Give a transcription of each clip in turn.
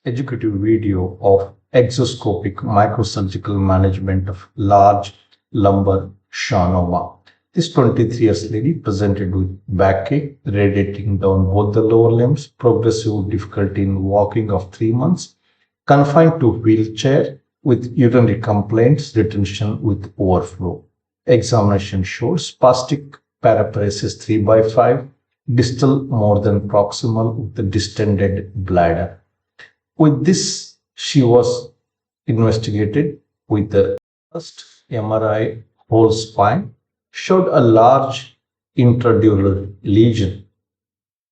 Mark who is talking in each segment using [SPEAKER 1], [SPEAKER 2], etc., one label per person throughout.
[SPEAKER 1] educative video of exoscopic microsurgical management of large lumbar schwannoma. This 23 years lady presented with backache, radiating down both the lower limbs, progressive difficulty in walking of 3 months, confined to wheelchair with urinary complaints, retention with overflow. Examination shows spastic paraparesis 3 by 5, distal more than proximal with the distended bladder. With this, she was investigated with the first MRI whole spine, showed a large intradural lesion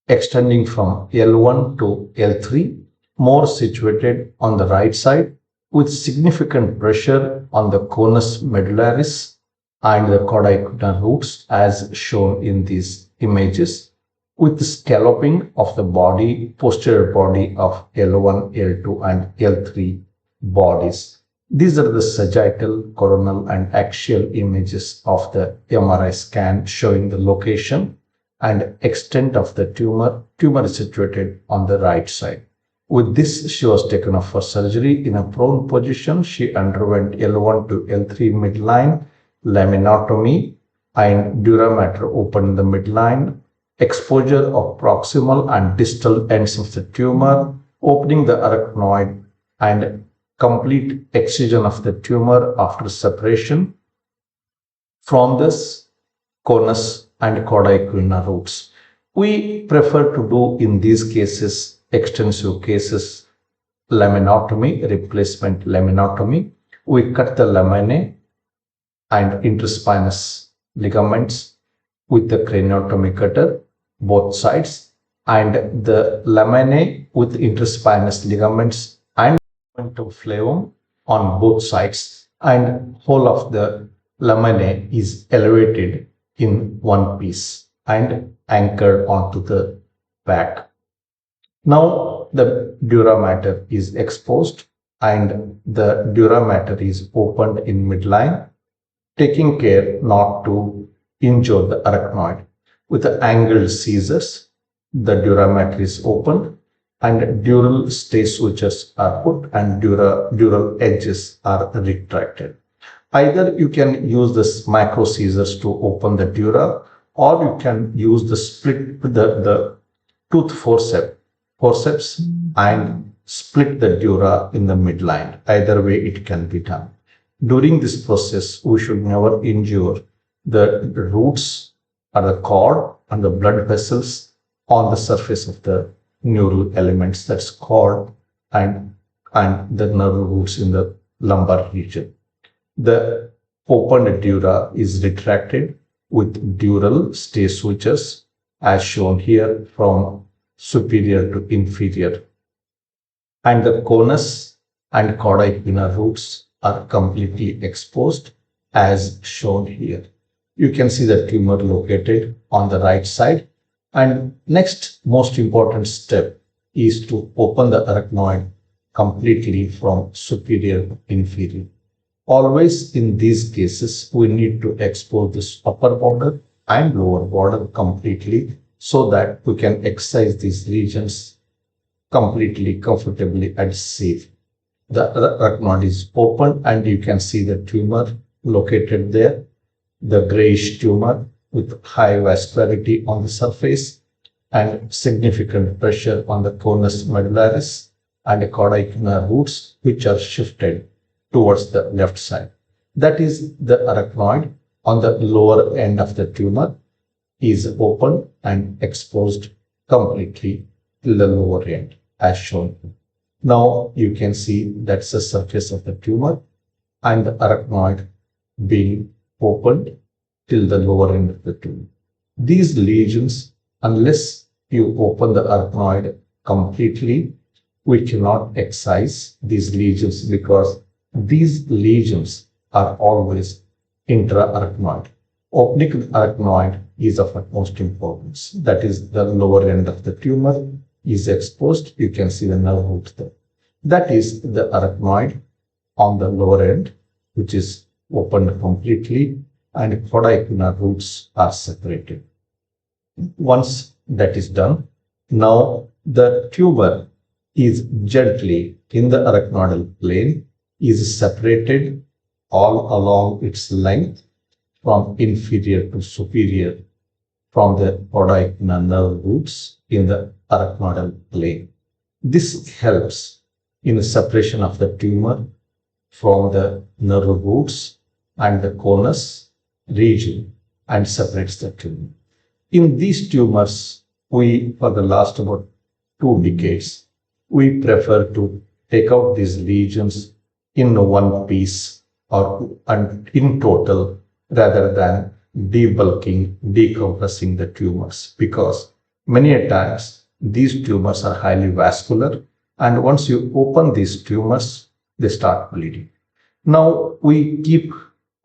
[SPEAKER 1] extending from L1 to L3, more situated on the right side, with significant pressure on the conus medullaris and the cauda roots as shown in these images, with the scalloping of the body, posterior body of L1, L2 and L3 bodies. These are the sagittal, coronal and axial images of the MRI scan showing the location and extent of the tumor. Tumor is situated on the right side. With this, she was taken off for surgery in a prone position. She underwent L1 to L3 midline laminotomy and dura mater opened the midline, exposure of proximal and distal ends of the tumor, opening the arachnoid and complete excision of the tumor after separation from this conus and cauda equina roots. We prefer to do in these cases, extensive cases, laminotomy, replacement laminotomy. We cut the laminae and interspinous ligaments with the craniotomy cutter, both sides, and the laminae with interspinous ligaments and flavum on both sides, and whole of the laminae is elevated in one piece and anchored onto the back. Now the dura mater is exposed and the dura mater is opened in midline, taking care not to injure the arachnoid. With the angled scissors, the dura mater is opened and dural stay sutures are put and dural edges are retracted. Either you can use this micro scissors to open the dura, or you can use the tooth forceps and split the dura in the midline. Either way it can be done. During this process, we should never injure the roots or the cord and the blood vessels on the surface of the neural elements, that's cord and the nerve roots in the lumbar region. The opened dura is retracted with dural stay sutures as shown here from superior to inferior, and the conus and cauda equina roots are completely exposed as shown here. You can see the tumor located on the right side. And next most important step is to open the arachnoid completely from superior to inferior. Always in these cases, we need to expose this upper border and lower border completely so that we can excise these regions completely, comfortably and safe. The arachnoid is open and you can see the tumor located there, the grayish tumor with high vascularity on the surface and significant pressure on the conus medullaris and the cauda equina roots, which are shifted towards the left side. That is, the arachnoid on the lower end of the tumor is open and exposed completely till the lower end as shown. Now you can see that's the surface of the tumor and the arachnoid being opened till the lower end of the tumor. These lesions, unless you open the arachnoid completely, we cannot excise these lesions because these lesions are always intra-arachnoid. Opening the arachnoid is of utmost importance. That is, the lower end of the tumor is exposed. You can see the nerve root there. That is the arachnoid on the lower end, which is opened completely, and cauda equina roots are separated. Once that is done, now the tumor is gently in the arachnoidal plane, is separated all along its length from inferior to superior from the podicna nerve roots in the arachnoidal plane. This helps in the separation of the tumor from the nerve roots and the conus region and separates the tumor. In these tumors, we, for the last about 2 decades, we prefer to take out these lesions in one piece or in total rather than debulking, decompressing the tumors, because many a times these tumors are highly vascular, and once you open these tumors, they start bleeding. Now we keep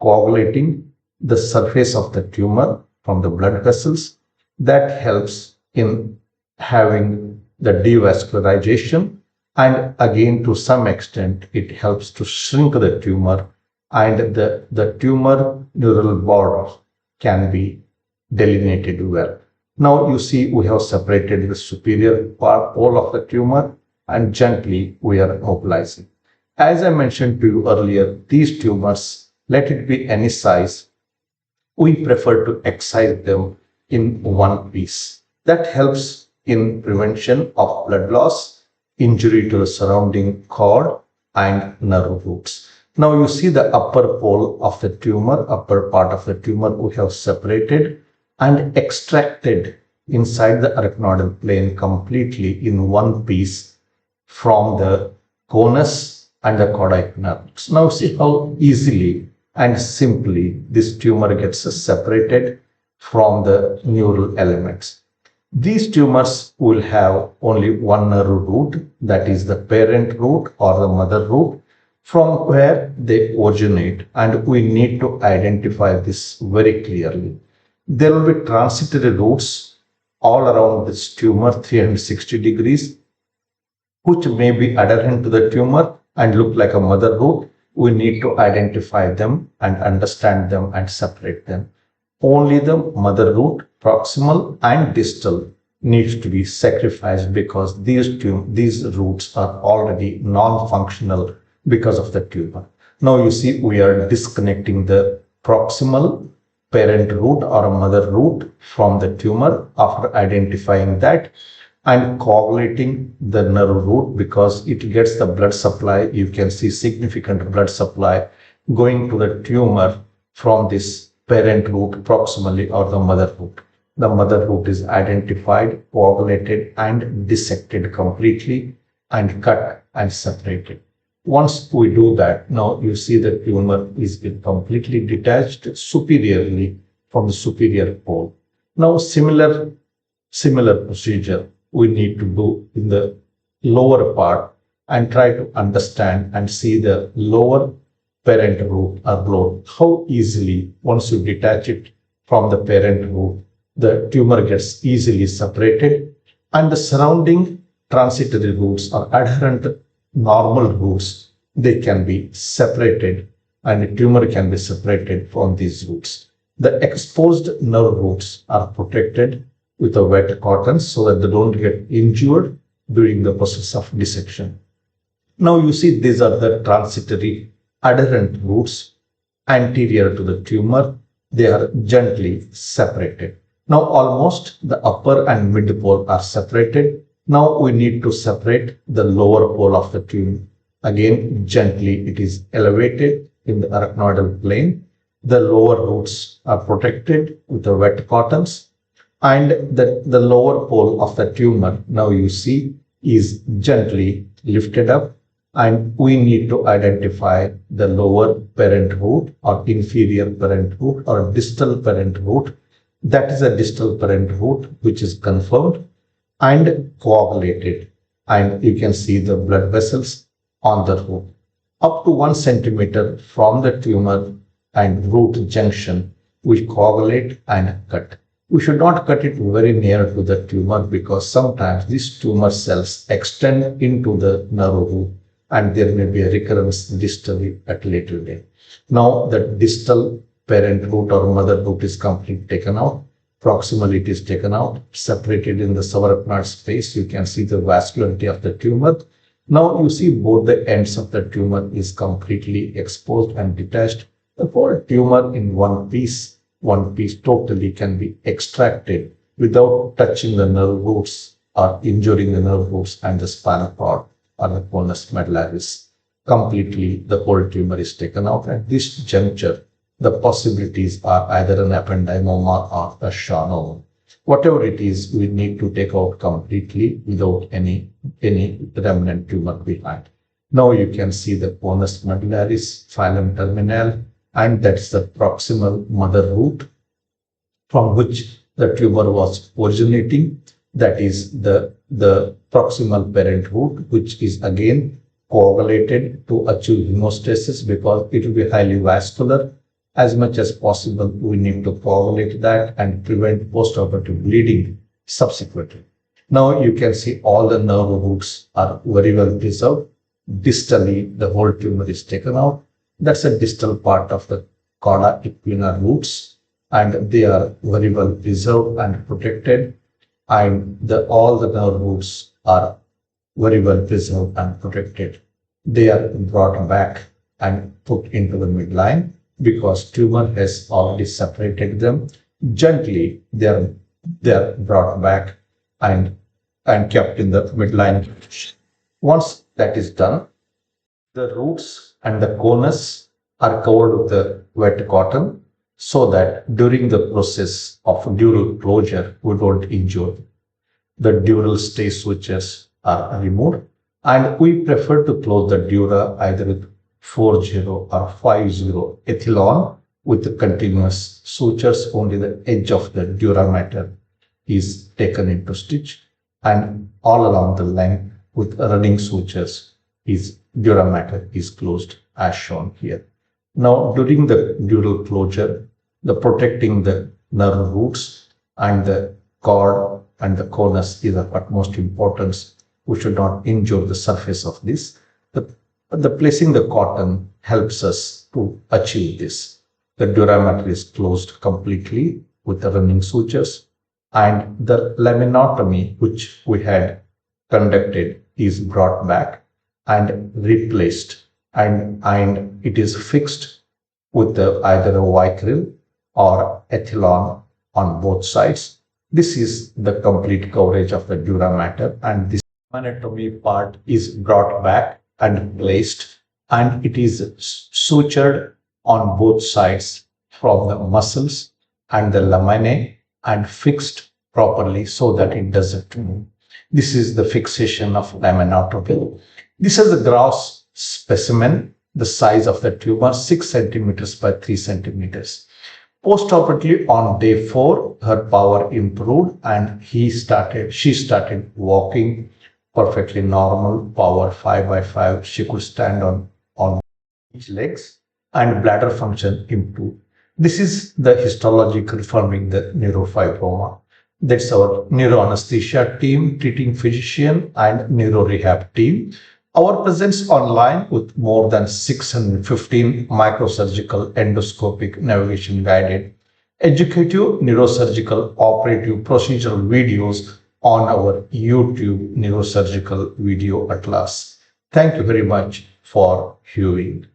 [SPEAKER 1] coagulating the surface of the tumor from the blood vessels. That helps in having the devascularization, and again to some extent it helps to shrink the tumor, and the tumor neural border can be delineated well. Now you see we have separated the superior part all of the tumor, and gently we are mobilizing. As I mentioned to you earlier, these tumors, let it be any size, we prefer to excise them in one piece. That helps in prevention of blood loss, injury to the surrounding cord and nerve roots. Now you see the upper pole of the tumor, upper part of the tumor we have separated and extracted inside the arachnoidal plane completely in one piece from the conus and the caudate nerves. Now see how easily and simply this tumor gets separated from the neural elements. These tumors will have only one nerve root, that is the parent root or the mother root, from where they originate, and we need to identify this very clearly. There will be transitory roots all around this tumor 360 degrees, which may be adherent to the tumor and look like a mother root. We need to identify them and understand them and separate them. Only the mother root, proximal and distal, needs to be sacrificed because these roots are already non-functional because of the tumor. Now you see we are disconnecting the proximal parent root or mother root from the tumor after identifying that, and coagulating the nerve root because it gets the blood supply. You can see significant blood supply going to the tumor from this parent root proximally or the mother root. The mother root is identified, coagulated and dissected completely and cut and separated. Once we do that, now you see the tumor is completely detached superiorly from the superior pole. Now similar procedure we need to do in the lower part and try to understand and see the lower parent root or lobe. How easily, once you detach it from the parent root, the tumor gets easily separated, and the surrounding transitory roots or adherent normal roots, they can be separated, and the tumor can be separated from these roots. The exposed nerve roots are protected with a wet cotton so that they don't get injured during the process of dissection. Now you see these are the transitory adherent roots anterior to the tumor. They are gently separated. Now almost the upper and mid pole are separated. Now we need to separate the lower pole of the tumor. Again, gently it is elevated in the arachnoidal plane. The lower roots are protected with the wet cottons, and the lower pole of the tumor, now you see, is gently lifted up, and we need to identify the lower parent root or inferior parent root or distal parent root. That is a distal parent root which is confirmed and coagulated, and you can see the blood vessels on the root. Up to 1 centimeter from the tumor and root junction, we coagulate and cut. We should not cut it very near to the tumor because sometimes these tumor cells extend into the nerve root and there may be a recurrence distally at later date. Now the distal parent root or mother root is completely taken out. proximally it is taken out, separated in the subarachnoid space. You can see the vascularity of the tumor. Now you see both the ends of the tumor is completely exposed and detached. The whole tumor in one piece totally can be extracted without touching the nerve roots or injuring the nerve roots and the spinal cord or the conus medullaris. Completely the whole tumor is taken out. At this juncture, the possibilities are either an ependymoma or a schwannoma. Whatever it is, we need to take out completely without any remnant tumor behind. Now you can see the conus medullaris, filum terminale, and that's the proximal mother root from which the tumor was originating. That is the proximal parent root, which is again coagulated to achieve hemostasis because it will be highly vascular. As much as possible, we need to coagulate that and prevent postoperative bleeding subsequently. Now you can see all the nerve roots are very well preserved. Distally, the whole tumor is taken out. That's a distal part of the cauda equina roots, and they are very well preserved and protected. And all the nerve roots are very well preserved and protected. They are brought back and put into the midline because tumor has already separated them. Gently, they are brought back and kept in the midline. Once that is done, the roots and the conus are covered with the wet cotton so that during the process of dural closure, we don't injure. The dural stay sutures are removed, and we prefer to close the dura either with 4-0 or 5-0 ethylon with the continuous sutures. Only the edge of the dura mater is taken into stitch, and all along the length with running sutures dura mater is closed as shown here. Now during the dural closure, the protecting the nerve roots and the cord and the conus is of utmost importance. We should not injure the surface of this. The placing the cotton helps us to achieve this. The dura mater is closed completely with the running sutures, and the laminotomy which we had conducted is brought back and replaced, and it is fixed with either a vicryl or ethylon on both sides. This is the complete coverage of the dura mater, and this laminotomy part is brought back and placed, and it is sutured on both sides from the muscles and the laminae and fixed properly so that it doesn't move. This is the fixation of laminotomy. This is a gross specimen, the size of the tumor 6 centimeters by 3 centimeters. Postoperatively on day 4, her power improved and she started walking perfectly normal, power 5/5. She could stand on each legs, and bladder function improved. This is the histology confirming the neurofibroma. That's our neuroanesthesia team, treating physician and neurorehab team. Our presence online with more than 615 microsurgical endoscopic navigation guided educative neurosurgical operative procedural videos on our YouTube Neurosurgical Video Atlas. Thank you very much for viewing.